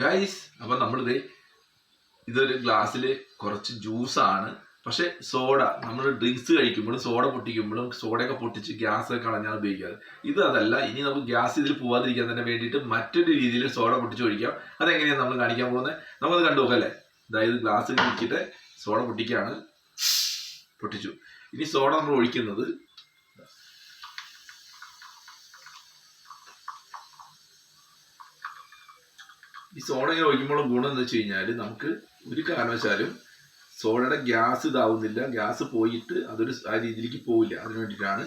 Guys, അപ്പം നമ്മളിത് ഇതൊരു ഗ്ലാസ്സിൽ കുറച്ച് ജ്യൂസാണ്. പക്ഷെ സോഡ, നമ്മൾ ഡ്രിങ്ക്സ് കഴിക്കുമ്പോഴും സോഡ പൊട്ടിക്കുമ്പോഴും സോഡയൊക്കെ പൊട്ടിച്ച് ഗ്യാസ് കളഞ്ഞാണ് ഉപയോഗിക്കാറ്. ഇത് അതല്ല. ഇനി നമുക്ക് ഗ്യാസ് ഇതിൽ പോകാതിരിക്കാൻ തന്നെ വേണ്ടിയിട്ട് മറ്റൊരു രീതിയിൽ സോഡ പൊട്ടിച്ച് ഒഴിക്കാം. അതെങ്ങനെയാണ് നമ്മൾ കാണിക്കാൻ പോകുന്നത്? നമുക്കത് കണ്ടു നോക്കാം അല്ലേ? അതായത് ഗ്ലാസ്സിൽ വെച്ചിട്ട് സോഡ പൊട്ടിക്കുകയാണ്. പൊട്ടിച്ചു. ഇനി സോഡ നമ്മൾ ഒഴിക്കുന്നത് ഈ സോഡ ഇങ്ങനെ ഒഴിക്കുമ്പോൾ ഗുണം എന്ന് വെച്ച് കഴിഞ്ഞാൽ നമുക്ക് ഒരു കാരണവശാലും സോഡയുടെ ഗ്യാസ് ഇതാവുന്നില്ല. ഗ്യാസ് പോയിട്ട് അതൊരു ആ രീതിയിലേക്ക് പോവില്ല. അതിന് വേണ്ടിയിട്ടാണ്